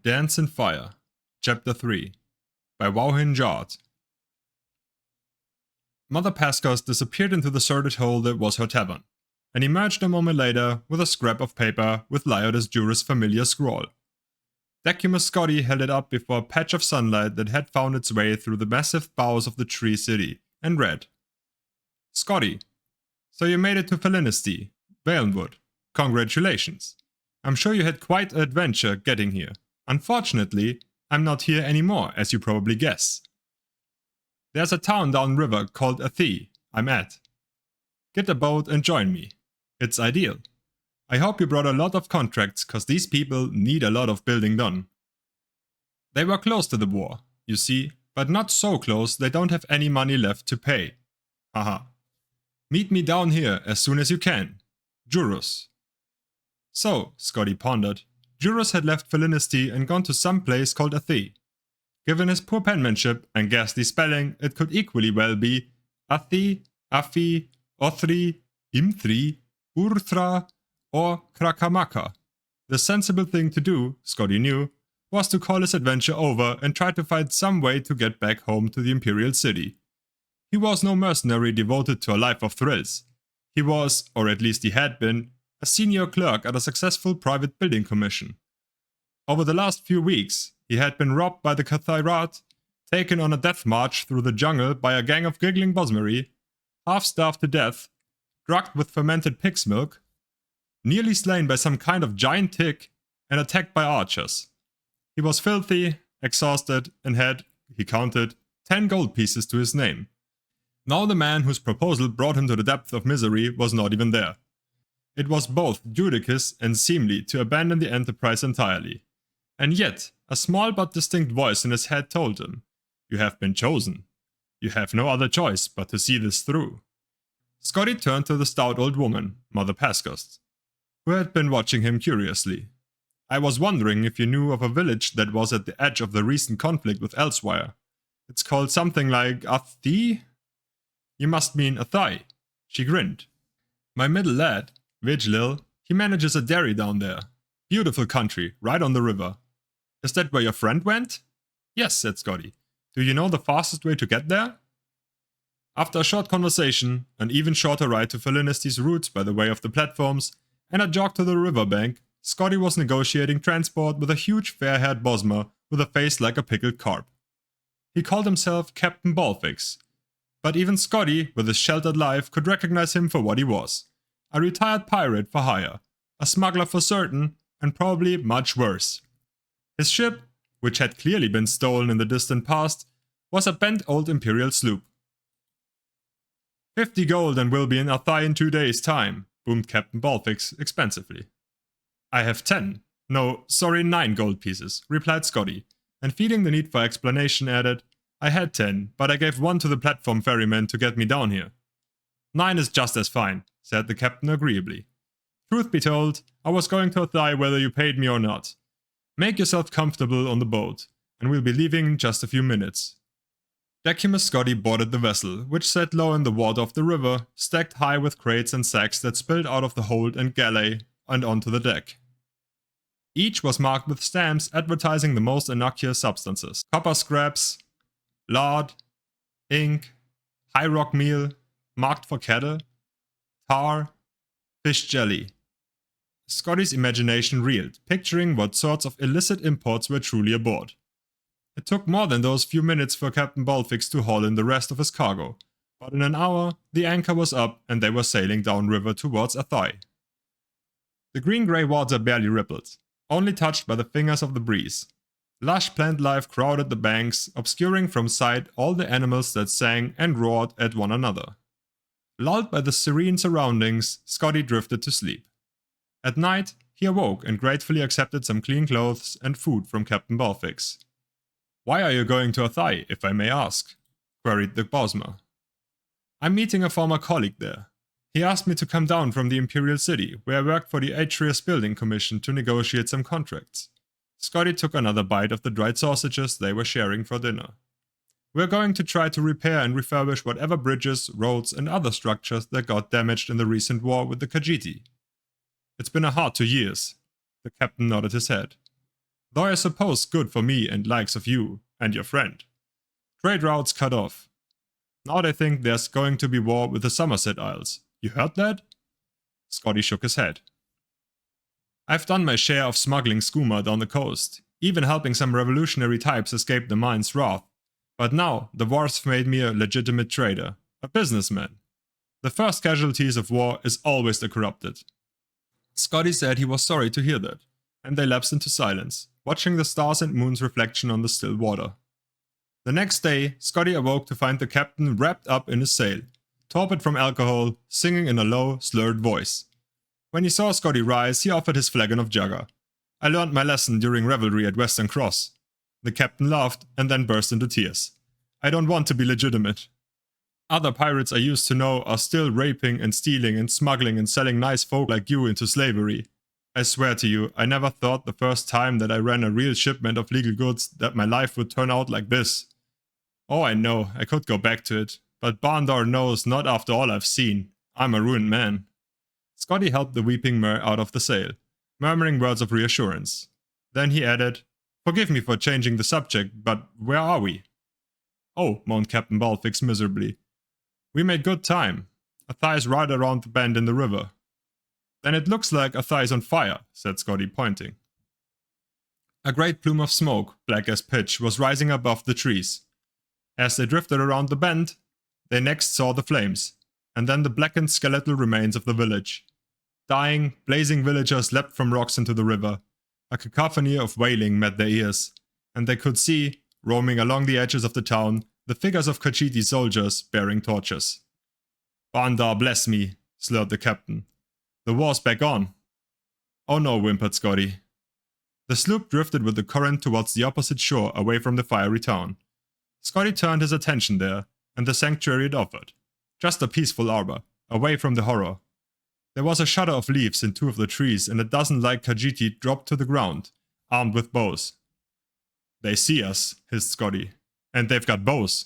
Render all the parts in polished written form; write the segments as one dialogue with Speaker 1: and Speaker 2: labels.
Speaker 1: Dance in Fire, Chapter 3, by Wowhin Jard. Mother Pascos disappeared into the sordid hole that was her tavern, and emerged a moment later with a scrap of paper with Lyotis Juris' familiar scrawl. Decimus Scotty held it up before a patch of sunlight that had found its way through the massive boughs of the tree city, and read: Scotty, so you made it to Felinesti, Valenwood. Congratulations. I'm sure you had quite an adventure getting here. Unfortunately, I'm not here anymore, as you probably guess. There's a town downriver called Athie I'm at. Get a boat and join me. It's ideal. I hope you brought a lot of contracts, cause these people need a lot of building done. They were close to the war, you see, but not so close they don't have any money left to pay. Haha. Meet me down here as soon as you can. Jurus. So, Scotty pondered, Jurus had left Felinesti and gone to some place called Athie. Given his poor penmanship and ghastly spelling, it could equally well be Athie, Afi, Othri, Imthri, Urthra, or Krakamaka. The sensible thing to do, Scotty knew, was to call his adventure over and try to find some way to get back home to the Imperial City. He was no mercenary devoted to a life of thrills. He was, or at least he had been, a senior clerk at a successful private building commission. Over the last few weeks, he had been robbed by the Cathirat, taken on a death march through the jungle by a gang of giggling Bosmeri, half-starved to death, drugged with fermented pig's milk, nearly slain by some kind of giant tick, and attacked by archers. He was filthy, exhausted, and had, he counted, 10 gold pieces to his name. Now the man whose proposal brought him to the depth of misery was not even there. It was both judicious and seemly to abandon the enterprise entirely. And yet, a small but distinct voice in his head told him, "You have been chosen. You have no other choice but to see this through." Scotty turned to the stout old woman, Mother Pascos, who had been watching him curiously. "I was wondering if you knew of a village that was at the edge of the recent conflict with Elsewhere. It's called something like Athie? You must mean Athai." She grinned. "My middle lad, Vigilil, he manages a dairy down there. Beautiful country, right on the river." "Is that where your friend went?" "Yes," said Scotty. "Do you know the fastest way to get there?" After a short conversation, an even shorter ride to Felinesti's roots by the way of the platforms, and a jog to the riverbank, Scotty was negotiating transport with a huge fair-haired Bosmer with a face like a pickled carp. He called himself Captain Balfix, but even Scotty, with his sheltered life, could recognize him for what he was. A retired pirate for hire, a smuggler for certain, and probably much worse. His ship, which had clearly been stolen in the distant past, was a bent old Imperial sloop. 50 gold and we'll be in Athai in 2 days' time, boomed Captain Balfix expensively. "I have 10. No, sorry, 9 gold pieces," replied Scotty, and feeling the need for explanation added, "I had 10, but I gave 1 to the platform ferryman to get me down here." 9 is just as fine," said the captain agreeably. "Truth be told, I was going to Athai whether you paid me or not. Make yourself comfortable on the boat, and we'll be leaving in just a few minutes." Decimus Scotty boarded the vessel, which sat low in the water of the river, stacked high with crates and sacks that spilled out of the hold and galley and onto the deck. Each was marked with stamps advertising the most innocuous substances: copper scraps, lard, ink, high rock meal, marked for cattle, tar, fish jelly. Scotty's imagination reeled, picturing what sorts of illicit imports were truly aboard. It took more than those few minutes for Captain Balfix to haul in the rest of his cargo, but in an hour the anchor was up and they were sailing downriver towards Athai. The green-grey water barely rippled, only touched by the fingers of the breeze. Lush plant life crowded the banks, obscuring from sight all the animals that sang and roared at one another. Lulled by the serene surroundings, Scotty drifted to sleep. At night, he awoke and gratefully accepted some clean clothes and food from Captain Balfix. "Why are you going to Athai, if I may ask?" queried the Bosmer. "I'm meeting a former colleague there. He asked me to come down from the Imperial City, where I worked for the Atreus Building Commission, to negotiate some contracts." Scotty took another bite of the dried sausages they were sharing for dinner. "We're going to try to repair and refurbish whatever bridges, roads, and other structures that got damaged in the recent war with the Khajiiti. It's been a hard 2 years." The captain nodded his head. Though I suppose good for me and likes of you and your friend. Trade routes cut off. Now they think there's going to be war with the Somerset Isles. You heard that? Scotty shook his head. I've done my share of smuggling skooma down the coast, even helping some revolutionary types escape the mine's wrath. But now, the war's made me a legitimate trader, a businessman. The first casualties of war is always the corrupted. Scotty said he was sorry to hear that, and they lapsed into silence, watching the stars and moon's reflection on the still water. The next day, Scotty awoke to find the captain wrapped up in his sail, torpid from alcohol, singing in a low, slurred voice. When he saw Scotty rise, he offered his flagon of Jagger. I learned my lesson during revelry at Western Cross. The captain laughed and then burst into tears. I don't want to be legitimate. Other pirates I used to know are still raping and stealing and smuggling and selling nice folk like you into slavery. I swear to you, I never thought the first time that I ran a real shipment of legal goods that my life would turn out like this. Oh, I know, I could go back to it, but Barndar knows not after all I've seen. I'm a ruined man. Scotty helped the weeping Mer out of the sail, murmuring words of reassurance. Then he added, Forgive me for changing the subject, but where are we? Oh, moaned Captain Balfix miserably. We made good time. Athai's right around the bend in the river. Then it looks like Athai's on fire, said Scotty, pointing. A great plume of smoke, black as pitch, was rising above the trees. As they drifted around the bend, they next saw the flames, and then the blackened skeletal remains of the village. Dying, blazing villagers leapt from rocks into the river. A cacophony of wailing met their ears, and they could see, roaming along the edges of the town, the figures of Khajiiti soldiers bearing torches. Bandar bless me, slurred the captain. The war's back on. Oh no, whimpered Scotty. The sloop drifted with the current towards the opposite shore away from the fiery town. Scotty turned his attention there, and the sanctuary it offered. Just a peaceful arbor, away from the horror. There was a shudder of leaves in two of the trees, and a dozen like Khajiiti dropped to the ground, armed with bows. They see us, hissed Scotty. And they've got bows.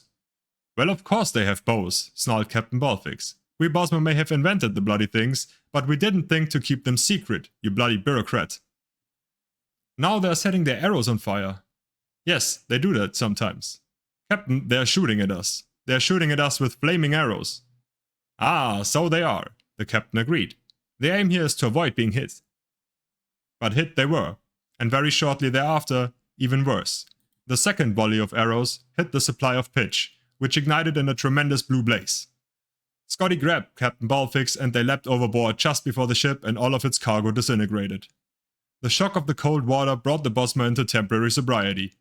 Speaker 1: Well, of course they have bows, snarled Captain Balfix. We bossmen may have invented the bloody things, but we didn't think to keep them secret, you bloody bureaucrat. Now they're setting their arrows on fire. Yes, they do that sometimes. Captain, they're shooting at us. They're shooting at us with flaming arrows. Ah, so they are, the captain agreed. The aim here is to avoid being hit. But hit they were, and very shortly thereafter, even worse. The second volley of arrows hit the supply of pitch, which ignited in a tremendous blue blaze. Scotty grabbed Captain Balfix and they leapt overboard just before the ship and all of its cargo disintegrated. The shock of the cold water brought the bossman into temporary sobriety.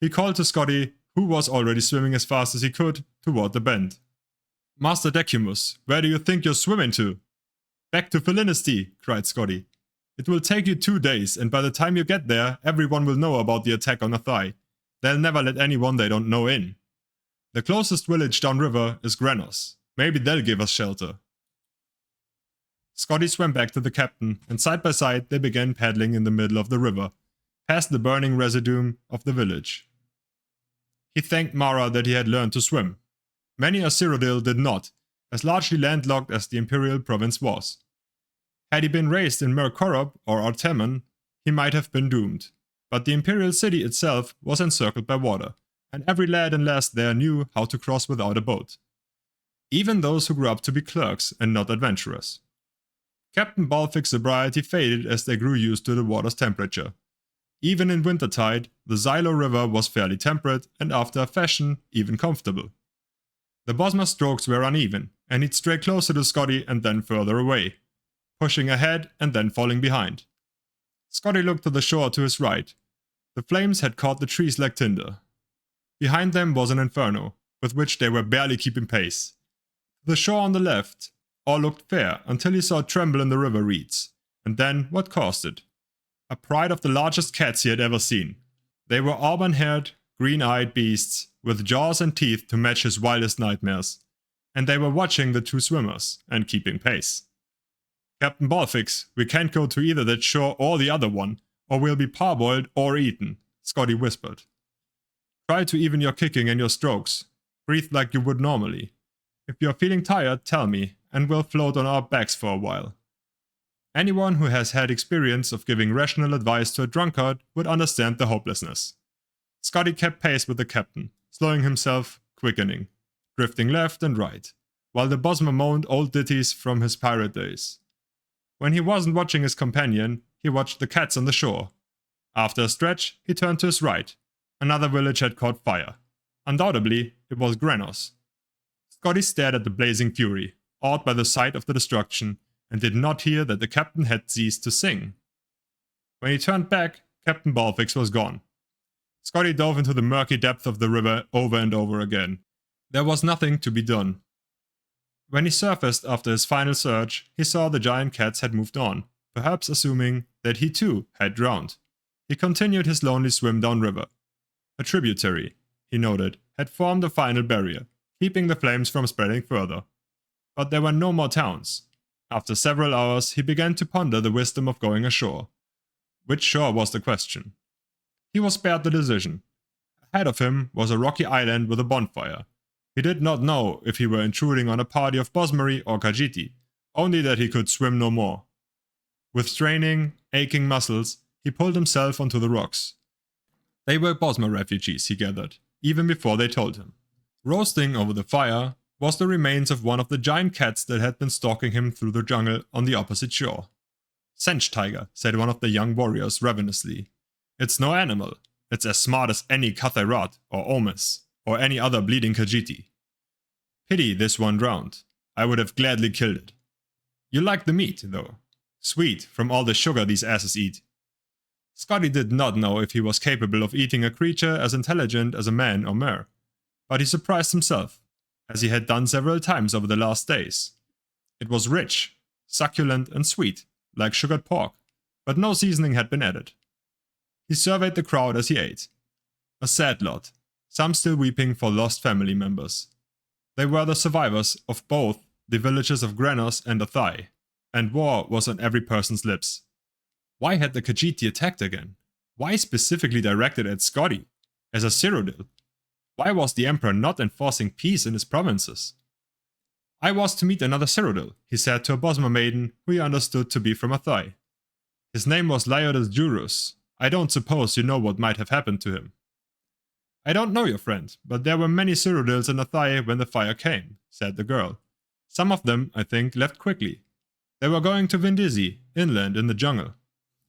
Speaker 1: He called to Scotty, who was already swimming as fast as he could, toward the bend. Master Decimus, where do you think you're swimming to? Back to Felinesti, cried Scotty. It will take you 2 days, and by the time you get there, everyone will know about the attack on Athai. They'll never let anyone they don't know in. The closest village downriver is Granos. Maybe they'll give us shelter. Scotty swam back to the captain, and side by side they began paddling in the middle of the river, past the burning residue of the village. He thanked Mara that he had learned to swim. Many a Cyrodiil did not, as largely landlocked as the imperial province was. Had he been raised in Merkorob or Artemen, he might have been doomed. But the imperial city itself was encircled by water, and every lad and lass there knew how to cross without a boat. Even those who grew up to be clerks and not adventurers. Captain Balfix's sobriety faded as they grew used to the water's temperature. Even in wintertide, the Xylo River was fairly temperate and after a fashion, even comfortable. The Bosma's strokes were uneven, and he'd stray closer to Scotty and then further away, pushing ahead and then falling behind. Scotty looked to the shore to his right. The flames had caught the trees like tinder. Behind them was an inferno, with which they were barely keeping pace. The shore on the left all looked fair until he saw a tremble in the river reeds, and then what caused it? A pride of the largest cats he had ever seen. They were auburn-haired, green-eyed beasts, with jaws and teeth to match his wildest nightmares, and they were watching the two swimmers and keeping pace. Captain Balfix, we can't go to either that shore or the other one, or we'll be parboiled or eaten, Scotty whispered. Try to even your kicking and your strokes. Breathe like you would normally. If you're feeling tired, tell me, and we'll float on our backs for a while. Anyone who has had experience of giving rational advice to a drunkard would understand the hopelessness. Scotty kept pace with the captain, slowing himself, quickening, drifting left and right, while the Bosmer moaned old ditties from his pirate days. When he wasn't watching his companion, he watched the cats on the shore. After a stretch, he turned to his right. Another village had caught fire. Undoubtedly, it was Granos. Scotty stared at the blazing fury, awed by the sight of the destruction, and did not hear that the captain had ceased to sing. When he turned back, Captain Balfix was gone. Scotty dove into the murky depth of the river over and over again. There was nothing to be done. When he surfaced after his final search, he saw the giant cats had moved on, perhaps assuming that he too had drowned. He continued his lonely swim downriver. A tributary, he noted, had formed a final barrier, keeping the flames from spreading further. But there were no more towns. After several hours, he began to ponder the wisdom of going ashore. Which shore was the question? He was spared the decision. Ahead of him was a rocky island with a bonfire. He did not know if he were intruding on a party of Bosmeri or Khajiiti, only that he could swim no more. With straining, aching muscles, he pulled himself onto the rocks. They were Bosmer refugees, he gathered, even before they told him. Roasting over the fire was the remains of one of the giant cats that had been stalking him through the jungle on the opposite shore. "Sench tiger," said one of the young warriors ravenously. "It's no animal. It's as smart as any Kathairat or Omis, or any other bleeding Khajiiti. Pity this one drowned. I would have gladly killed it. You like the meat, though. Sweet from all the sugar these asses eat." Scotty did not know if he was capable of eating a creature as intelligent as a man or mare, but he surprised himself, as he had done several times over the last days. It was rich, succulent and sweet, like sugared pork, but no seasoning had been added. He surveyed the crowd as he ate. A sad lot, some still weeping for lost family members. They were the survivors of both the villages of Granos and Athai, and war was on every person's lips. Why had the Khajiiti attacked again? Why specifically directed at Scotty, as a Cyrodiil? Why was the Emperor not enforcing peace in his provinces? "I was to meet another Cyrodiil," he said to a Bosmer maiden who he understood to be from Athai. "His name was Lyodas Jurus. I don't suppose you know what might have happened to him." "I don't know your friend, but there were many Cyrodiils in Athai when the fire came," said the girl. "Some of them, I think, left quickly. They were going to Vindisi, inland in the jungle.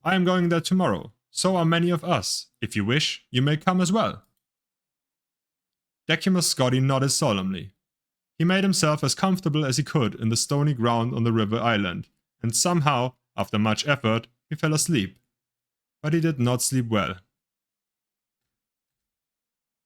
Speaker 1: I am going there tomorrow. So are many of us. If you wish, you may come as well." Decimus Scotty nodded solemnly. He made himself as comfortable as he could in the stony ground on the river island, and somehow, after much effort, he fell asleep. But he did not sleep well.